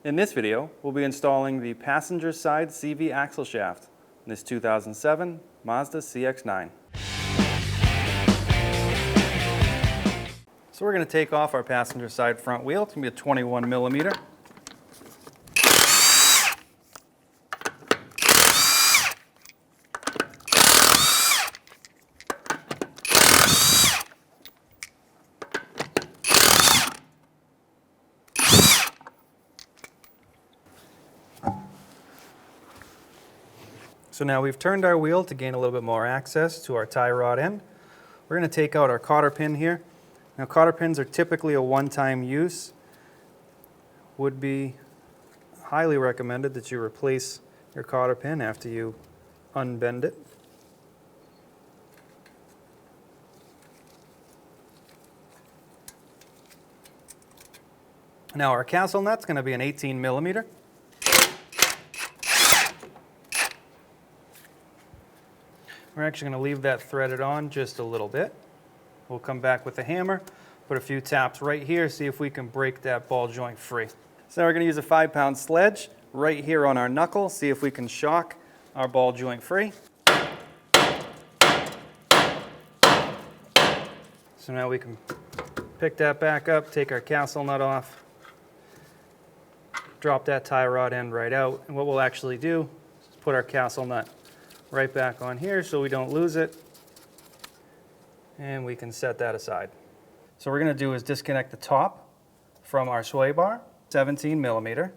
In this video, we'll be installing the passenger side CV axle shaft in this 2007 Mazda CX-9. So we're going to take off our passenger side front wheel. It's going to be a 21 millimeter. So now we've turned our wheel to gain a little bit more access to our tie rod end. We're going to take out our cotter pin here. Now cotter pins are typically a one-time use. Would be highly recommended that you replace your cotter pin after you unbend it. Now our castle nut's going to be an 18 millimeter. We're actually going to leave that threaded on just a little bit. We'll come back with a hammer, put a few taps right here, see if we can break that ball joint free. So now we're going to use a 5-pound sledge right here on our knuckle, see if we can shock our ball joint free. So now we can pick that back up, take our castle nut off, drop that tie rod end right out, and what we'll actually do is put our castle nut right back on here so we don't lose it, and we can set that aside. So what we're going to do is disconnect the top from our sway bar, 17 millimeter.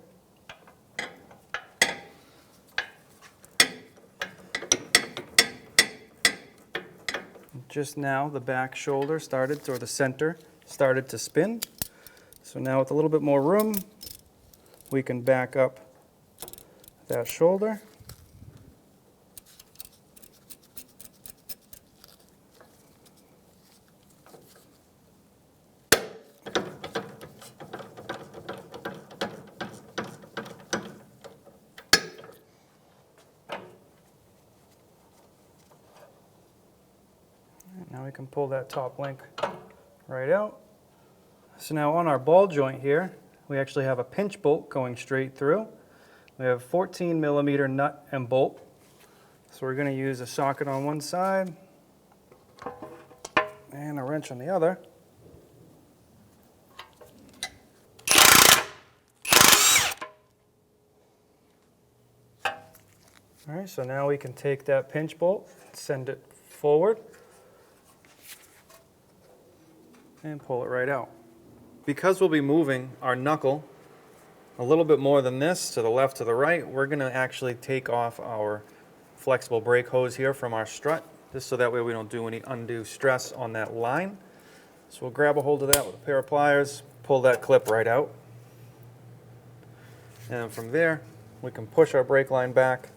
Just now the back shoulder started, or the center started to spin. So now with a little bit more room, we can back up that shoulder. Now we can pull that top link right out. So now on our ball joint here, we actually have a pinch bolt going straight through. We have 14 millimeter nut and bolt. So we're going to use a socket on one side and a wrench on the other. All right, so now we can take that pinch bolt, send it forward, and pull it right out. Because we'll be moving our knuckle a little bit more than this, to the left, to the right, we're going to actually take off our flexible brake hose here from our strut, just so that way we don't do any undue stress on that line. So we'll grab a hold of that with a pair of pliers, pull that clip right out. And from there, we can push our brake line back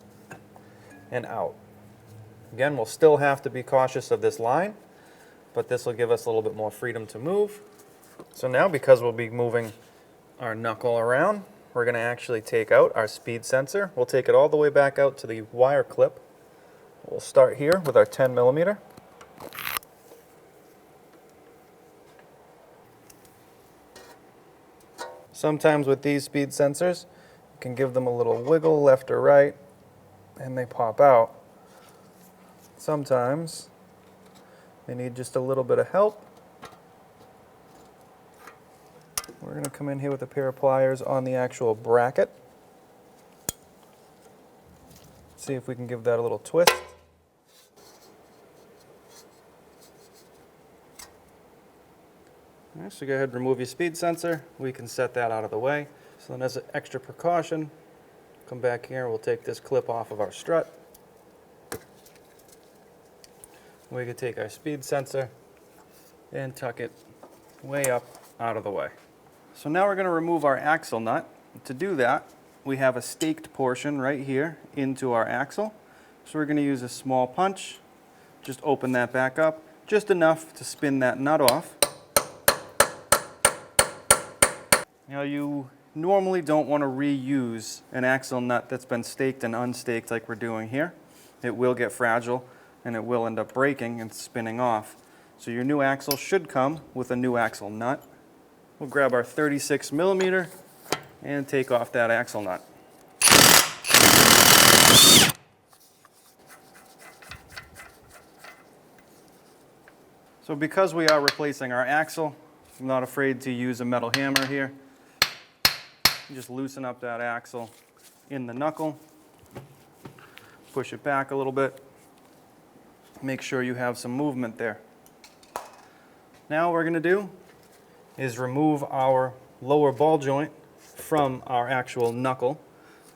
and out. Again, we'll still have to be cautious of this line, but this will give us a little bit more freedom to move. So now, because we'll be moving our knuckle around, we're going to actually take out our speed sensor. We'll take it all the way back out to the wire clip. We'll start here with our 10 millimeter. Sometimes with these speed sensors, you can give them a little wiggle left or right, and they pop out. Sometimes they need just a little bit of help. We're going to come in here with a pair of pliers on the actual bracket. See if we can give that a little twist. All right, so go ahead and remove your speed sensor. We can set that out of the way. So then as an extra precaution, come back here, we'll take this clip off of our strut. We can take our speed sensor and tuck it way up out of the way. So now we're going to remove our axle nut. To do that, we have a staked portion right here into our axle. So we're going to use a small punch, just open that back up, just enough to spin that nut off. Now you normally don't want to reuse an axle nut that's been staked and unstaked like we're doing here. It will get fragile and it will end up breaking and spinning off. So your new axle should come with a new axle nut. We'll grab our 36 millimeter and take off that axle nut. So because we are replacing our axle, I'm not afraid to use a metal hammer here. Just loosen up that axle in the knuckle, push it back a little bit, make sure you have some movement there. Now what we're going to do is remove our lower ball joint from our actual knuckle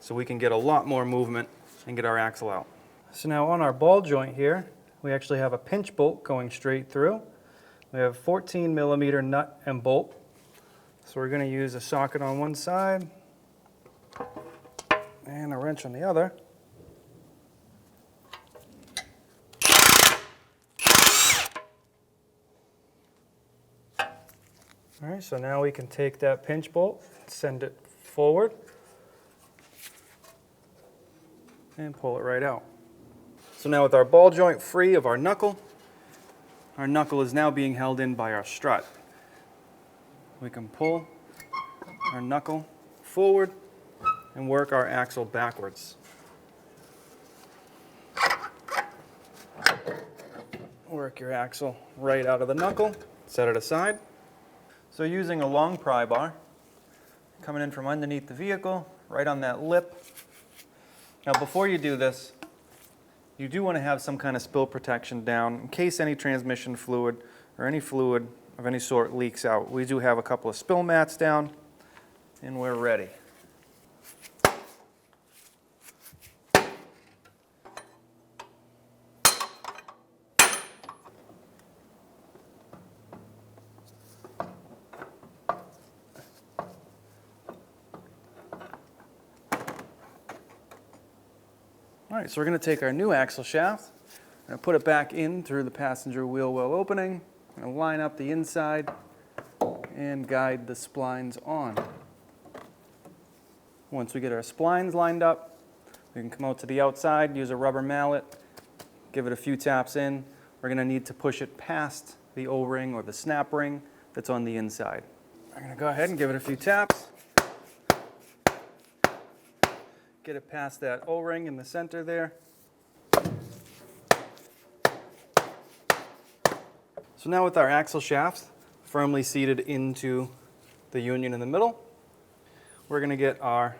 so we can get a lot more movement and get our axle out. So now on our ball joint here, we actually have a pinch bolt going straight through. We have 14 millimeter nut and bolt. So we're going to use a socket on one side and a wrench on the other. All right, so now we can take that pinch bolt, send it forward, and pull it right out. So now with our ball joint free of our knuckle is now being held in by our strut. We can pull our knuckle forward and work our axle backwards. Work your axle right out of the knuckle, set it aside. So using a long pry bar, coming in from underneath the vehicle, right on that lip. Now before you do this, you do want to have some kind of spill protection down in case any transmission fluid or any fluid of any sort leaks out. We do have a couple of spill mats down, and we're ready. All right, so we're going to take our new axle shaft, we're going to put it back in through the passenger wheel well opening, we're going to line up the inside and guide the splines on. Once we get our splines lined up, we can come out to the outside, use a rubber mallet, give it a few taps in. We're going to need to push it past the O-ring or the snap ring that's on the inside. I'm going to go ahead and give it a few taps. Get it past that O-ring in the center there. So now with our axle shaft firmly seated into the union in the middle, we're going to get our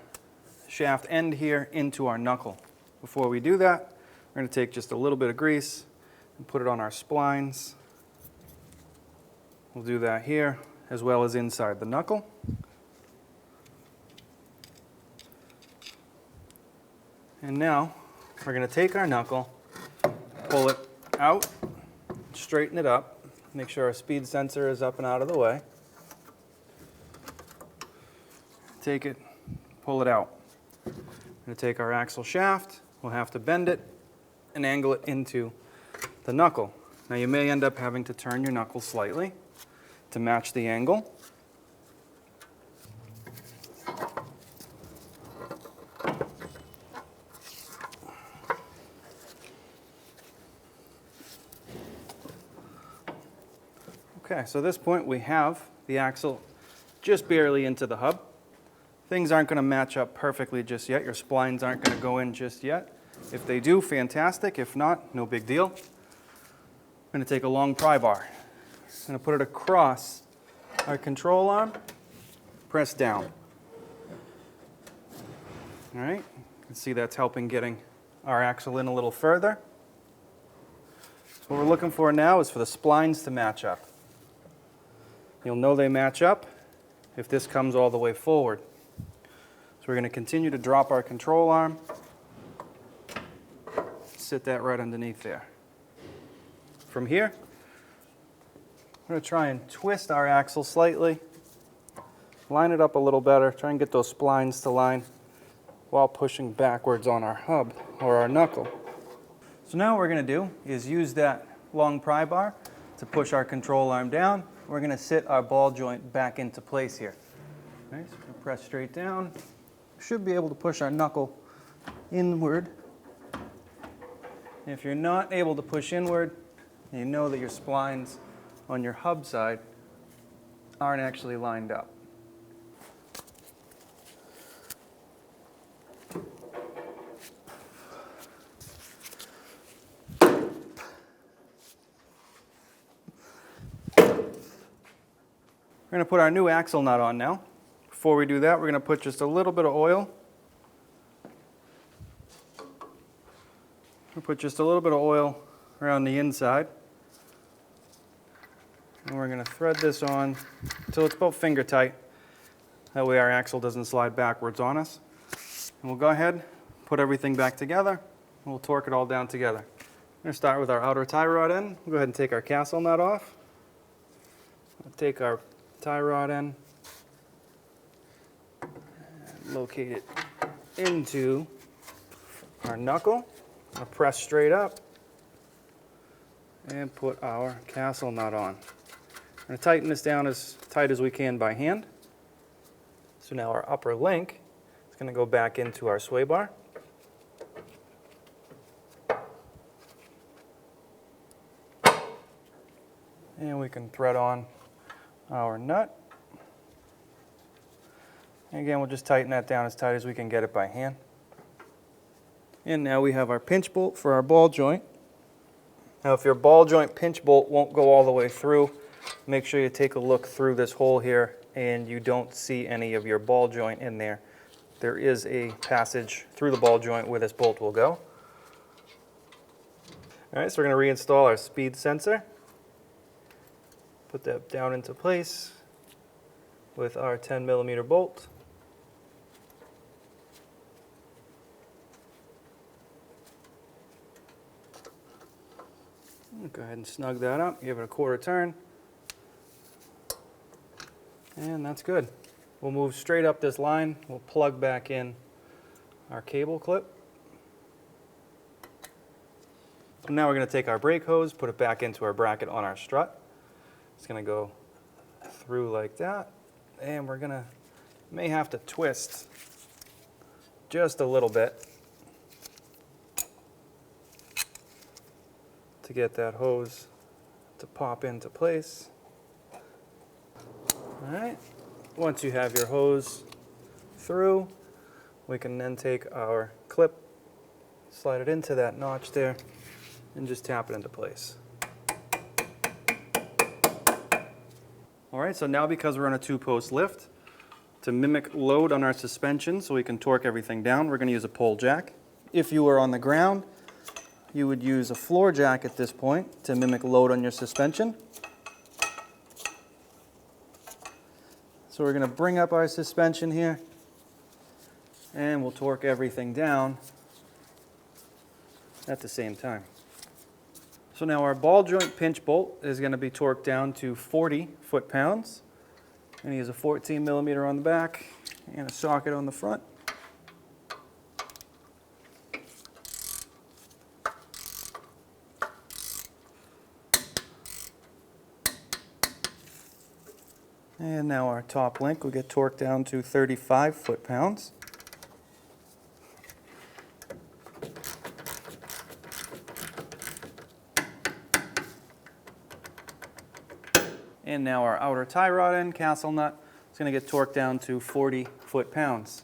shaft end here into our knuckle. Before we do that, we're going to take just a little bit of grease and put it on our splines. We'll do that here as well as inside the knuckle. And now we're going to take our knuckle, pull it out, straighten it up, make sure our speed sensor is up and out of the way. Take it, pull it out. We're going to take our axle shaft, we'll have to bend it and angle it into the knuckle. Now you may end up having to turn your knuckle slightly to match the angle. Okay, so at this point we have the axle just barely into the hub. Things aren't going to match up perfectly just yet. Your splines aren't going to go in just yet. If they do, fantastic. If not, no big deal. I'm going to take a long pry bar. I'm going to put it across our control arm, press down. All right, you can see that's helping getting our axle in a little further. So what we're looking for now is for the splines to match up. You'll know they match up if this comes all the way forward. So we're going to continue to drop our control arm, sit that right underneath there. From here, I'm going to try and twist our axle slightly, line it up a little better, try and get those splines to line while pushing backwards on our hub or our knuckle. So now what we're going to do is use that long pry bar to push our control arm down. We're going to sit our ball joint back into place here. Okay, so we're going to press straight down. Should be able to push our knuckle inward. If you're not able to push inward, you know that your splines on your hub side aren't actually lined up. We're going to put our new axle nut on now. Before we do that, we're going to put just a little bit of oil. We'll put just a little bit of oil around the inside. And we're going to thread this on until it's about finger tight. That way our axle doesn't slide backwards on us. And we'll go ahead, put everything back together, and we'll torque it all down together. We're going to start with our outer tie rod end. We'll go ahead and take our castle nut off. We'll take our tie rod end, and locate it into our knuckle. I'll press straight up and put our castle nut on. We're going to tighten this down as tight as we can by hand. So now our upper link is going to go back into our sway bar. And we can thread on our nut. And again, we'll just tighten that down as tight as we can get it by hand. And now we have our pinch bolt for our ball joint. Now if your ball joint pinch bolt won't go all the way through, make sure you take a look through this hole here and you don't see any of your ball joint in there. There is a passage through the ball joint where this bolt will go. All right, so we're going to reinstall our speed sensor. Put that down into place with our 10mm bolt. Go ahead and snug that up, give it a quarter turn, and that's good. We'll move straight up this line, we'll plug back in our cable clip. And now we're going to take our brake hose, put it back into our bracket on our strut. It's going to go through like that, and we're going to, may have to twist just a little bit to get that hose to pop into place. All right, once you have your hose through, we can then take our clip, slide it into that notch there, and just tap it into place. All right, so now because we're on a 2-post lift, to mimic load on our suspension so we can torque everything down, we're going to use a pole jack. If you were on the ground, you would use a floor jack at this point to mimic load on your suspension. So we're going to bring up our suspension here and we'll torque everything down at the same time. So now our ball joint pinch bolt is going to be torqued down to 40 foot-pounds. And use a 14mm on the back and a socket on the front. And now our top link will get torqued down to 35 foot-pounds. And now our outer tie rod end, castle nut, is going to get torqued down to 40 foot-pounds.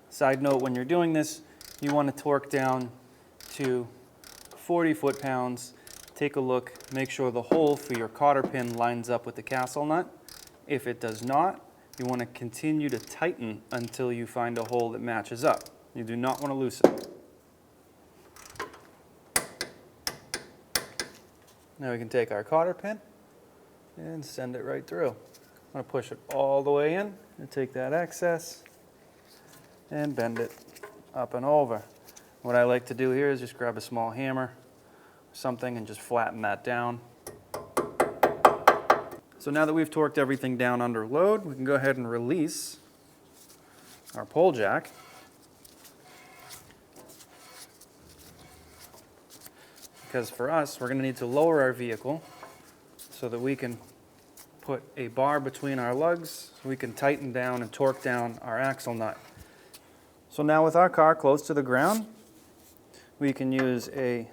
Side note, when you're doing this, you want to torque down to 40 foot-pounds. Take a look, make sure the hole for your cotter pin lines up with the castle nut. If it does not, you want to continue to tighten until you find a hole that matches up. You do not want to loosen. Now we can take our cotter pin and send it right through. I'm going to push it all the way in and take that excess and bend it up and over. What I like to do here is just grab a small hammer or something and just flatten that down. So now that we've torqued everything down under load, we can go ahead and release our pole jack. Because for us, we're going to need to lower our vehicle so that we can put a bar between our lugs so we can tighten down and torque down our axle nut. So now with our car close to the ground, we can use a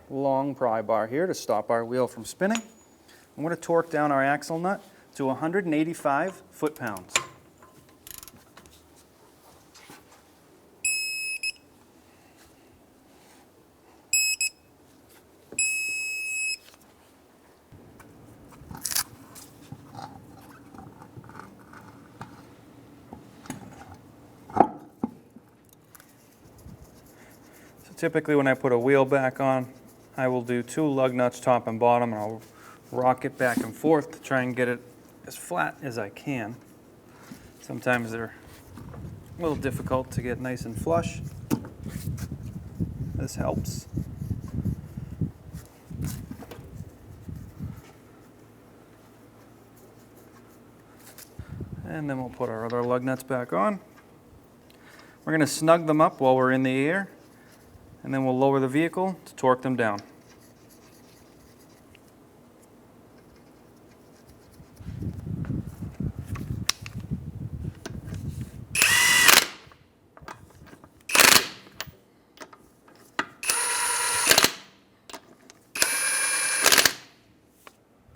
long pry bar here to stop our wheel from spinning. I'm going to torque down our axle nut to 185 foot-pounds. Typically when I put a wheel back on, I will do 2 lug nuts top and bottom, and I'll rock it back and forth to try and get it as flat as I can. Sometimes they're a little difficult to get nice and flush. This helps. And then we'll put our other lug nuts back on. We're going to snug them up while we're in the air, and then we'll lower the vehicle to torque them down.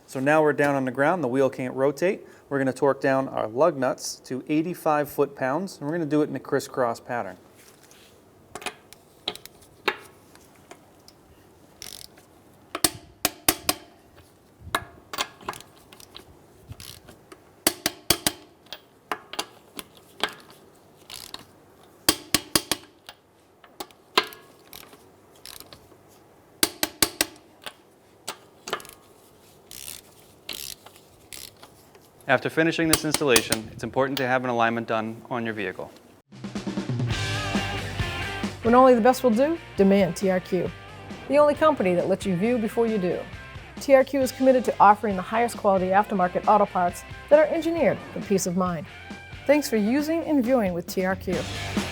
So now we're down on the ground, the wheel can't rotate. We're going to torque down our lug nuts to 85 foot-pounds, and we're going to do it in a crisscross pattern. After finishing this installation, it's important to have an alignment done on your vehicle. When only the best will do, demand TRQ. The only company that lets you view before you do. TRQ is committed to offering the highest quality aftermarket auto parts that are engineered for peace of mind. Thanks for using and viewing with TRQ.